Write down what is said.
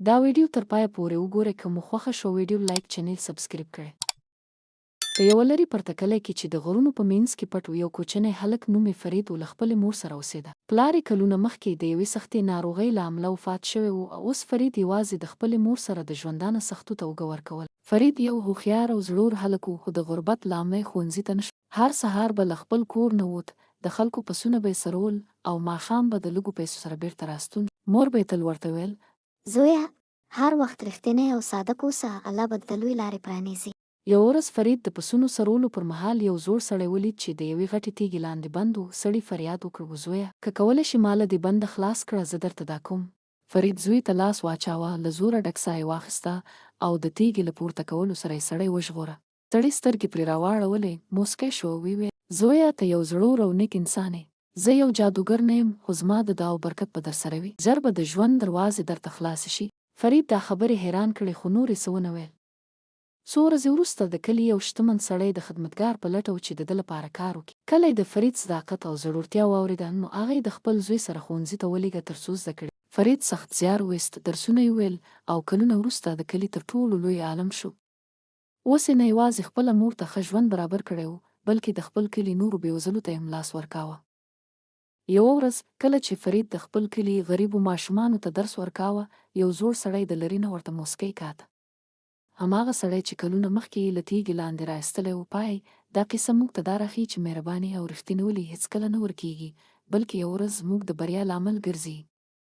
دا ویډیو تر پایه پورې وګورئ که مو خوښه شو ویډیو لایک چینل سبسکرایب کړئ. په یوه لرې پرتکلی کې چې د غرونو په منځ کې پټ و یو کوچنی هلک نوم یې فرید و له خپلې مور سره اوسېده. پلار یې کلونه مخکې د یوې سختې ناروغۍ له امله وفات شوی و او اوس فرید یوازې د خپلې مور سره د ژوندانه سختو ته اوږه ورکول. فرید یو هوښیار او زړور هلک و خو د غربت له امله یې ښوونځي ته نشو. هر سهار به له خپل کور نه ووت، د خلکو پسونه به یې څرول او ماښام به د لږو پیسو سره بیرته راستون. مور به یې تل ورته ویل: زویه، هر وخت رښتینی او صادق اوسه، الله به د لوی لارې پرانیزي. یو ورځ فرید د پسونو څرولو پر مهال یو زوړ سړی ولید چې د یوې غټې تیږې لاندې بند و. سړي فریاد وکړ: زویه، که کولی شې ما له دې بنده خلاص کړه، زه درته دا کوم. فرید زوی ته لاس واچاوه، له زوره ډک ساه یې واخیسته او د تیږې له پورته کولو سره یې سړی وژغوره. سړي سترګې پرې راواړولې، موسکی شو او ویې ویل: زویه، ته یو زړور او نیک انسان یې. زه یو جادوګر نه یم، خو زما د دعا او برکت به درسره وي. ژر به د ژوند دروازې درته خلاصې شي. فرید دا خبرې حیران کړې خو نور یې څه ونه ویل. څو ورځې وروسته د کلي یو شتمن سړی د خدمتګار په لټه و چې د ده لپاره کار وکړي. کله یې د فرید صداقت او زړورتیا واورېده نو هغه یې د خپل زوی سره ښوونځي ته ولېږه تر څو زده کړي. فرید سخت زیار ویست، درسونه یې ویل او کلونه وروسته د کلي تر ټولو لوی عالم شو. اوس یې نه یوازې خپله مور ته ښه ژوند برابر کړی و بلکې د خپل کلي نورو بېوزلو ته یې هم لاس ورکاوه. یوه ورځ کله چې فرید د خپل کلي غریبو ماشومانو ته درس ورکاوه، یو زوړ سړی د لرې نه ورته موسکی کاته. هماغه سړی چې کلونه مخکې یې له تیږې لاندې را ایستلی و. پای دا کیسه موږ ته دا راښیي چې مهرباني او رښتینولي هیڅکله نه ورکېږي بلکې یو ورځ زموږ د بریا لامل ګرځي.